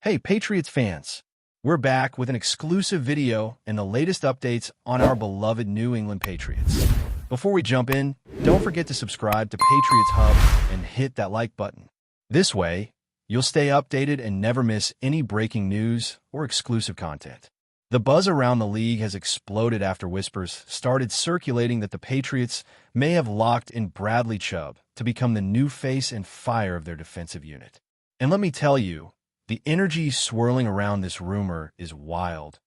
Hey, Patriots fans! We're back with an exclusive video and the latest updates on our beloved New England Patriots. Before we jump in, don't forget to subscribe to Patriots Hub and hit that like button. This way, you'll stay updated and never miss any breaking news or exclusive content. The buzz around the league has exploded after whispers started circulating that the Patriots may have locked in Bradley Chubb to become the new face and fire of their defensive unit. And let me tell you, the energy swirling around this rumor is wild.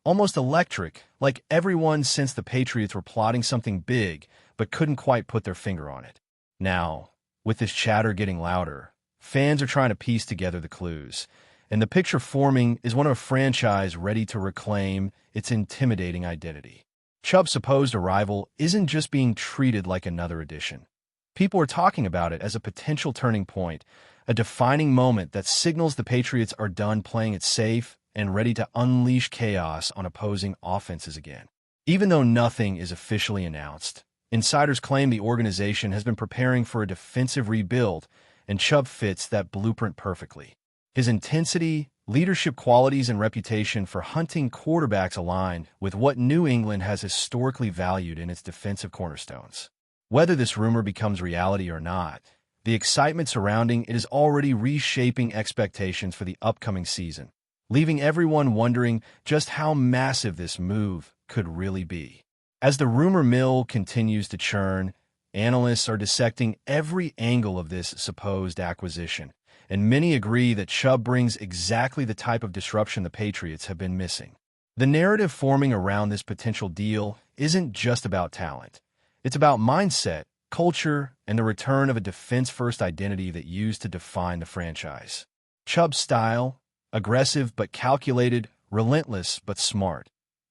Almost electric, like everyone sensed the Patriots were plotting something big but couldn't quite put their finger on it. Now, with this chatter getting louder, fans are trying to piece together the clues, and the picture forming is one of a franchise ready to reclaim its intimidating identity. Chubb's supposed arrival isn't just being treated like another addition. People are talking about it as a potential turning point, a defining moment that signals the Patriots are done playing it safe and ready to unleash chaos on opposing offenses again. Even though nothing is officially announced, insiders claim the organization has been preparing for a defensive rebuild, and Chubb fits that blueprint perfectly. His intensity, leadership qualities, and reputation for hunting quarterbacks align with what New England has historically valued in its defensive cornerstones. Whether this rumor becomes reality or not, the excitement surrounding it is already reshaping expectations for the upcoming season, leaving everyone wondering just how massive this move could really be. As the rumor mill continues to churn, analysts are dissecting every angle of this supposed acquisition, and many agree that Chubb brings exactly the type of disruption the Patriots have been missing. The narrative forming around this potential deal isn't just about talent. It's about mindset, culture, and the return of a defense-first identity that used to define the franchise. Chubb's style, aggressive but calculated, relentless but smart,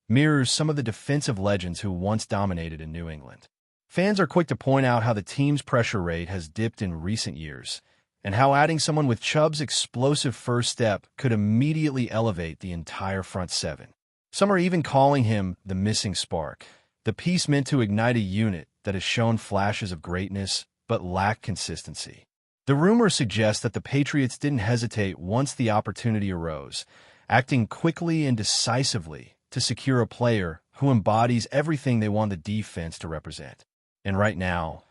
mirrors some of the defensive legends who once dominated in New England. Fans are quick to point out how the team's pressure rate has dipped in recent years, and how adding someone with Chubb's explosive first step could immediately elevate the entire front seven. Some are even calling him the missing spark, the piece meant to ignite a unit that has shown flashes of greatness but lacked consistency. The rumor suggests that the Patriots didn't hesitate once the opportunity arose, acting quickly and decisively to secure a player who embodies everything they want the defense to represent. And right now,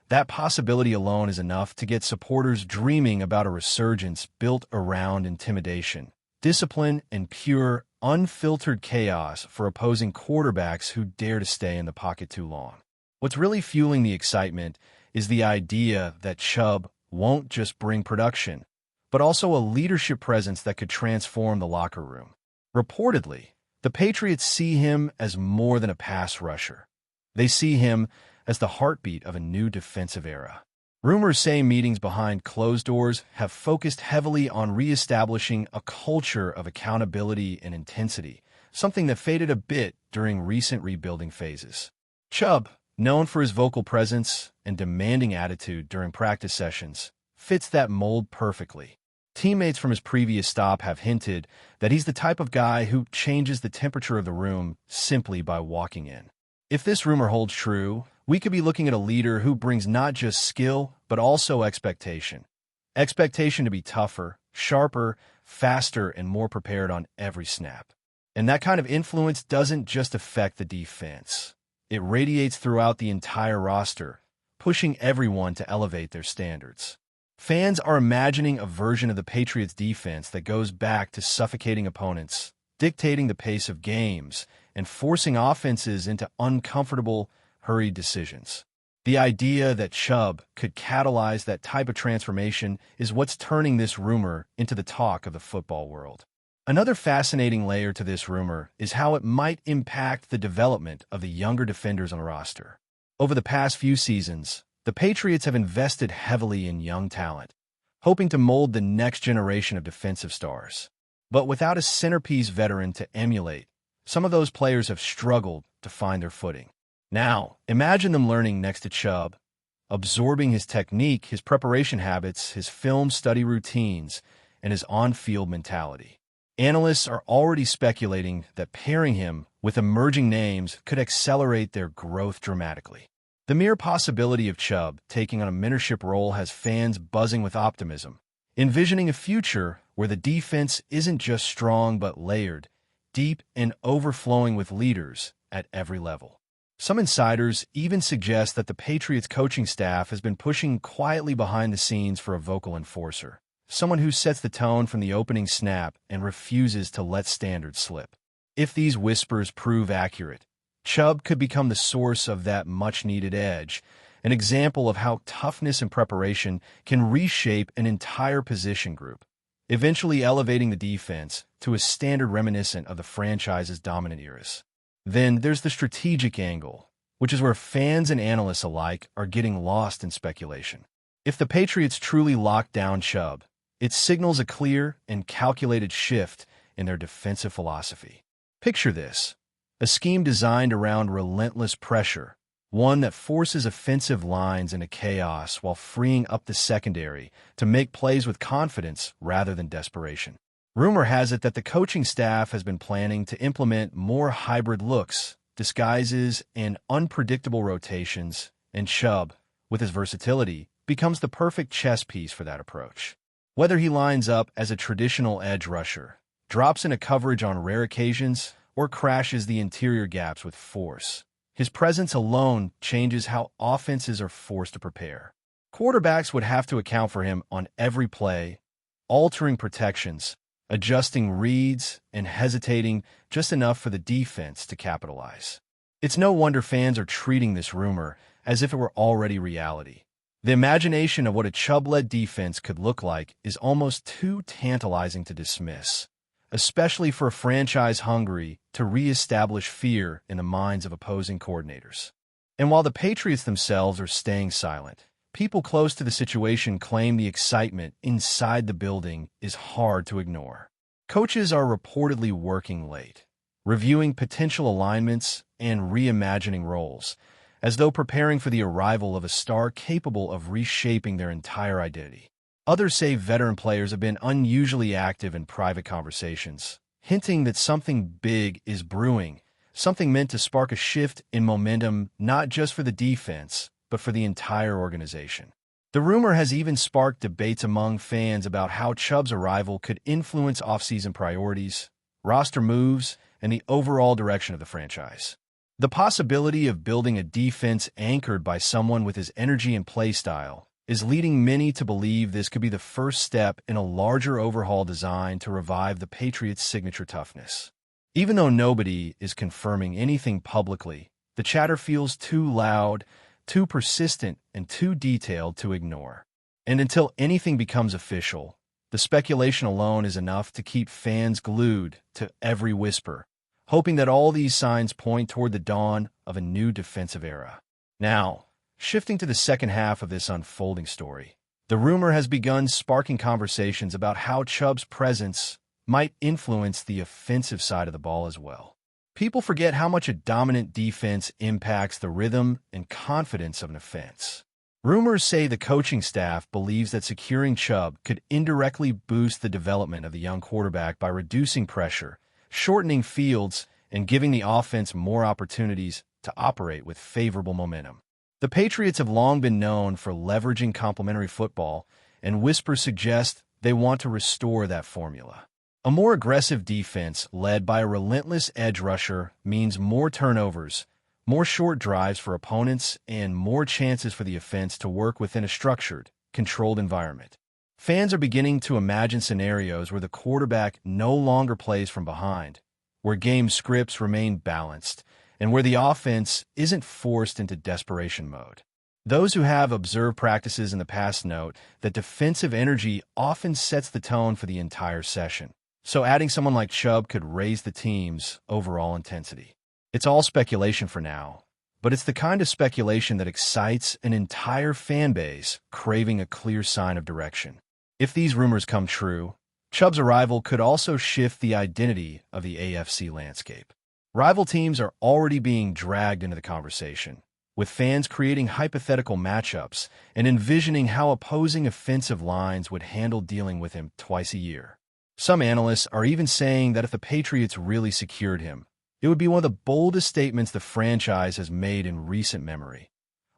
that possibility alone is enough to get supporters dreaming about a resurgence built around intimidation, discipline, and pure, unfiltered chaos for opposing quarterbacks who dare to stay in the pocket too long. What's really fueling the excitement is the idea that Chubb won't just bring production, but also a leadership presence that could transform the locker room. Reportedly, the Patriots see him as more than a pass rusher. They see him as the heartbeat of a new defensive era. Rumors say meetings behind closed doors have focused heavily on reestablishing a culture of accountability and intensity, something that faded a bit during recent rebuilding phases. Chubb, known for his vocal presence and demanding attitude during practice sessions, fits that mold perfectly. Teammates from his previous stop have hinted that he's the type of guy who changes the temperature of the room simply by walking in. If this rumor holds true, we could be looking at a leader who brings not just skill, but also expectation. Expectation to be tougher, sharper, faster, and more prepared on every snap. And that kind of influence doesn't just affect the defense. It radiates throughout the entire roster, pushing everyone to elevate their standards. Fans are imagining a version of the Patriots' defense that goes back to suffocating opponents, dictating the pace of games, and forcing offenses into uncomfortable, hurried decisions. The idea that Chubb could catalyze that type of transformation is what's turning this rumor into the talk of the football world. Another fascinating layer to this rumor is how it might impact the development of the younger defenders on the roster. Over the past few seasons, the Patriots have invested heavily in young talent, hoping to mold the next generation of defensive stars. But without a centerpiece veteran to emulate, some of those players have struggled to find their footing. Now, imagine them learning next to Chubb, absorbing his technique, his preparation habits, his film study routines, and his on-field mentality. Analysts are already speculating that pairing him with emerging names could accelerate their growth dramatically. The mere possibility of Chubb taking on a mentorship role has fans buzzing with optimism, envisioning a future where the defense isn't just strong but layered, deep, and overflowing with leaders at every level. Some insiders even suggest that the Patriots coaching staff has been pushing quietly behind the scenes for a vocal enforcer, someone who sets the tone from the opening snap and refuses to let standards slip. If these whispers prove accurate, Chubb could become the source of that much-needed edge, an example of how toughness and preparation can reshape an entire position group, eventually elevating the defense to a standard reminiscent of the franchise's dominant eras. Then there's the strategic angle, which is where fans and analysts alike are getting lost in speculation. If the Patriots truly lock down Chubb, it signals a clear and calculated shift in their defensive philosophy. Picture this: a scheme designed around relentless pressure, one that forces offensive lines into chaos while freeing up the secondary to make plays with confidence rather than desperation. Rumor has it that the coaching staff has been planning to implement more hybrid looks, disguises, and unpredictable rotations, and Chubb, with his versatility, becomes the perfect chess piece for that approach. Whether he lines up as a traditional edge rusher, drops into coverage on rare occasions, or crashes the interior gaps with force, his presence alone changes how offenses are forced to prepare. Quarterbacks would have to account for him on every play, altering protections, adjusting reads, and hesitating just enough for the defense to capitalize. It's no wonder fans are treating this rumor as if it were already reality. The imagination of what a Chubb-led defense could look like is almost too tantalizing to dismiss, especially for a franchise hungry to reestablish fear in the minds of opposing coordinators. And while the Patriots themselves are staying silent, people close to the situation claim the excitement inside the building is hard to ignore. Coaches are reportedly working late, reviewing potential alignments and reimagining roles, as though preparing for the arrival of a star capable of reshaping their entire identity. Others say veteran players have been unusually active in private conversations, hinting that something big is brewing, something meant to spark a shift in momentum not just for the defense, but for the entire organization. The rumor has even sparked debates among fans about how Chubb's arrival could influence offseason priorities, roster moves, and the overall direction of the franchise. The possibility of building a defense anchored by someone with his energy and play style is leading many to believe this could be the first step in a larger overhaul designed to revive the Patriots' signature toughness. Even though nobody is confirming anything publicly, the chatter feels too loud, too persistent, and too detailed to ignore. And until anything becomes official, the speculation alone is enough to keep fans glued to every whisper, hoping that all these signs point toward the dawn of a new defensive era. Now, shifting to the second half of this unfolding story, the rumor has begun sparking conversations about how Chubb's presence might influence the offensive side of the ball as well. People forget how much a dominant defense impacts the rhythm and confidence of an offense. Rumors say the coaching staff believes that securing Chubb could indirectly boost the development of the young quarterback by reducing pressure, shortening fields, and giving the offense more opportunities to operate with favorable momentum. The Patriots have long been known for leveraging complementary football, and whispers suggest they want to restore that formula. A more aggressive defense led by a relentless edge rusher means more turnovers, more short drives for opponents, and more chances for the offense to work within a structured, controlled environment. Fans are beginning to imagine scenarios where the quarterback no longer plays from behind, where game scripts remain balanced, and where the offense isn't forced into desperation mode. Those who have observed practices in the past note that defensive energy often sets the tone for the entire session. So adding someone like Chubb could raise the team's overall intensity. It's all speculation for now, but it's the kind of speculation that excites an entire fan base craving a clear sign of direction. If these rumors come true, Chubb's arrival could also shift the identity of the AFC landscape. Rival teams are already being dragged into the conversation, with fans creating hypothetical matchups and envisioning how opposing offensive lines would handle dealing with him twice a year. Some analysts are even saying that if the Patriots really secured him, it would be one of the boldest statements the franchise has made in recent memory,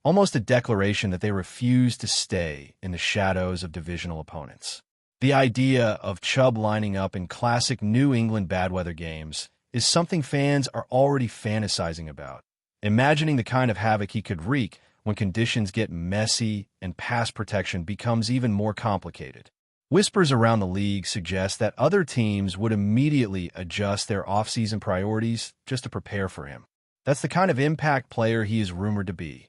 almost a declaration that they refuse to stay in the shadows of divisional opponents. The idea of Chubb lining up in classic New England bad weather games is something fans are already fantasizing about, imagining the kind of havoc he could wreak when conditions get messy and pass protection becomes even more complicated. Whispers around the league suggest that other teams would immediately adjust their offseason priorities just to prepare for him. That's the kind of impact player he is rumored to be,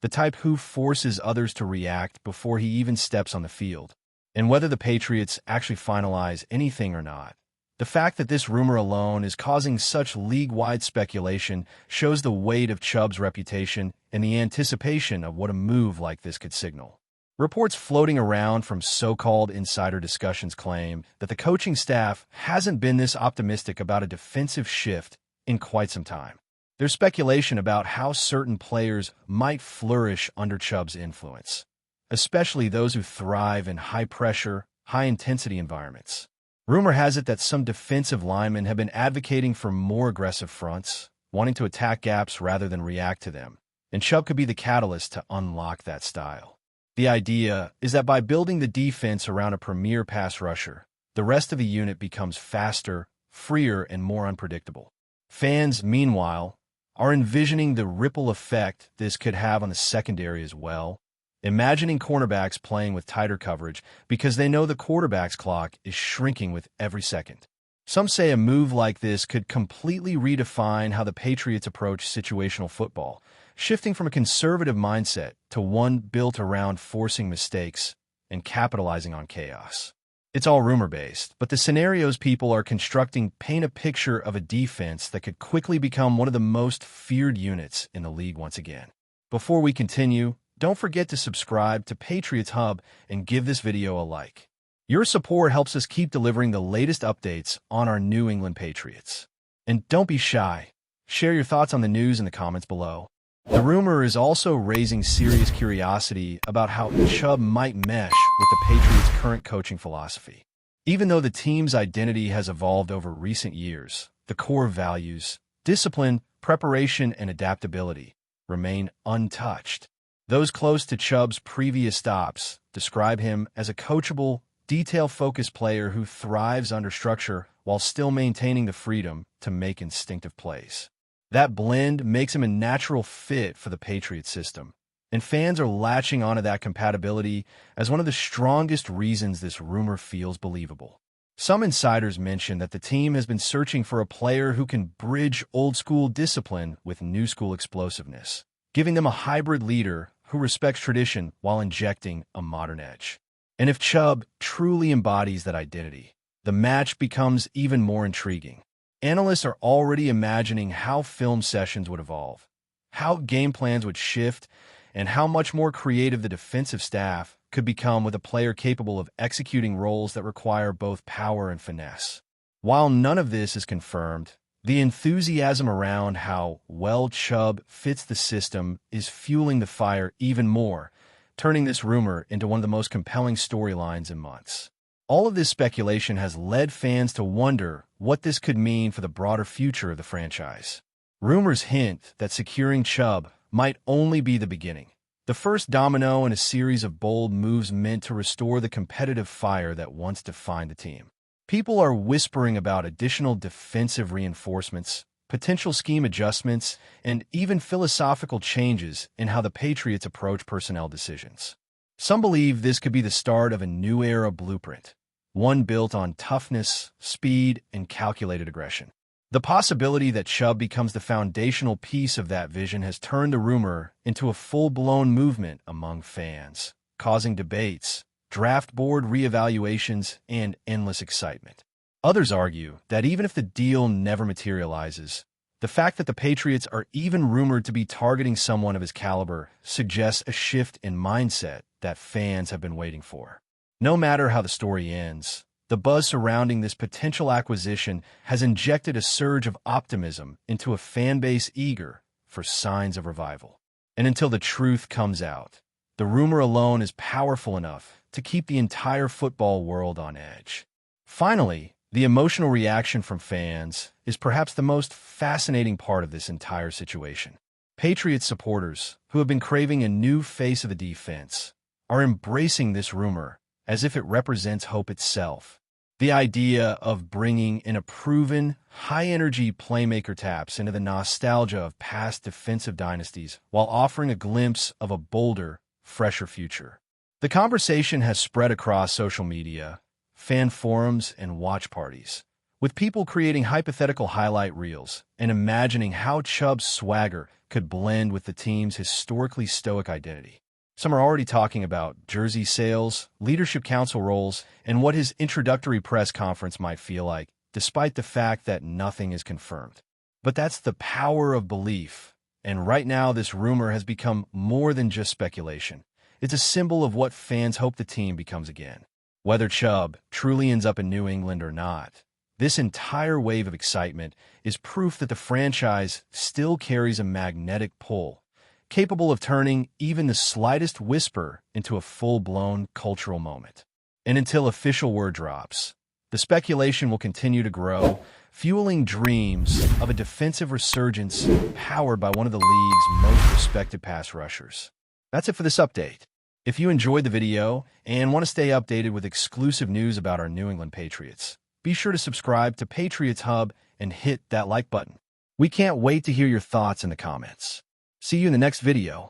the type who forces others to react before he even steps on the field. And whether the Patriots actually finalize anything or not, the fact that this rumor alone is causing such league-wide speculation shows the weight of Chubb's reputation and the anticipation of what a move like this could signal. Reports floating around from so-called insider discussions claim that the coaching staff hasn't been this optimistic about a defensive shift in quite some time. There's speculation about how certain players might flourish under Chubb's influence, especially those who thrive in high-pressure, high-intensity environments. Rumor has it that some defensive linemen have been advocating for more aggressive fronts, wanting to attack gaps rather than react to them, and Chubb could be the catalyst to unlock that style. The idea is that by building the defense around a premier pass rusher, the rest of the unit becomes faster, freer, and more unpredictable. Fans, meanwhile, are envisioning the ripple effect this could have on the secondary as well, imagining cornerbacks playing with tighter coverage because they know the quarterback's clock is shrinking with every second. Some say a move like this could completely redefine how the Patriots approach situational football, shifting from a conservative mindset to one built around forcing mistakes and capitalizing on chaos. It's all rumor-based, but the scenarios people are constructing paint a picture of a defense that could quickly become one of the most feared units in the league once again. Before we continue, don't forget to subscribe to Patriots Hub and give this video a like. Your support helps us keep delivering the latest updates on our New England Patriots. And don't be shy. Share your thoughts on the news in the comments below. The rumor is also raising serious curiosity about how Chubb might mesh with the Patriots' current coaching philosophy. Even though the team's identity has evolved over recent years, the core values, discipline, preparation, and adaptability remain untouched. Those close to Chubb's previous stops describe him as a coachable, detail-focused player who thrives under structure while still maintaining the freedom to make instinctive plays. That blend makes him a natural fit for the Patriots system, and fans are latching onto that compatibility as one of the strongest reasons this rumor feels believable. Some insiders mention that the team has been searching for a player who can bridge old-school discipline with new-school explosiveness, giving them a hybrid leader who respects tradition while injecting a modern edge. And if Chubb truly embodies that identity, the match becomes even more intriguing. Analysts are already imagining how film sessions would evolve, how game plans would shift, and how much more creative the defensive staff could become with a player capable of executing roles that require both power and finesse. While none of this is confirmed, the enthusiasm around how well Chubb fits the system is fueling the fire even more, turning this rumor into one of the most compelling storylines in months. All of this speculation has led fans to wonder what this could mean for the broader future of the franchise. Rumors hint that securing Chubb might only be the beginning, the first domino in a series of bold moves meant to restore the competitive fire that once defined the team. People are whispering about additional defensive reinforcements, potential scheme adjustments, and even philosophical changes in how the Patriots approach personnel decisions. Some believe this could be the start of a new era blueprint, one built on toughness, speed, and calculated aggression. The possibility that Chubb becomes the foundational piece of that vision has turned the rumor into a full-blown movement among fans, causing debates, draft board reevaluations, and endless excitement. Others argue that even if the deal never materializes, the fact that the Patriots are even rumored to be targeting someone of his caliber suggests a shift in mindset that fans have been waiting for. No matter how the story ends, the buzz surrounding this potential acquisition has injected a surge of optimism into a fan base eager for signs of revival. And until the truth comes out, the rumor alone is powerful enough to keep the entire football world on edge. Finally, the emotional reaction from fans is perhaps the most fascinating part of this entire situation. Patriots supporters, who have been craving a new face of the defense, are embracing this rumor as if it represents hope itself. The idea of bringing in a proven, high-energy playmaker taps into the nostalgia of past defensive dynasties while offering a glimpse of a bolder, fresher future. The conversation has spread across social media, fan forums, and watch parties, with people creating hypothetical highlight reels and imagining how Chubb's swagger could blend with the team's historically stoic identity. Some are already talking about jersey sales, leadership council roles, and what his introductory press conference might feel like, despite the fact that nothing is confirmed. But that's the power of belief, and right now this rumor has become more than just speculation. It's a symbol of what fans hope the team becomes again. Whether Chubb truly ends up in New England or not, this entire wave of excitement is proof that the franchise still carries a magnetic pull, capable of turning even the slightest whisper into a full-blown cultural moment. And until official word drops, the speculation will continue to grow, fueling dreams of a defensive resurgence powered by one of the league's most respected pass rushers. That's it for this update. If you enjoyed the video and want to stay updated with exclusive news about our New England Patriots, be sure to subscribe to Patriots Hub and hit that like button. We can't wait to hear your thoughts in the comments. See you in the next video.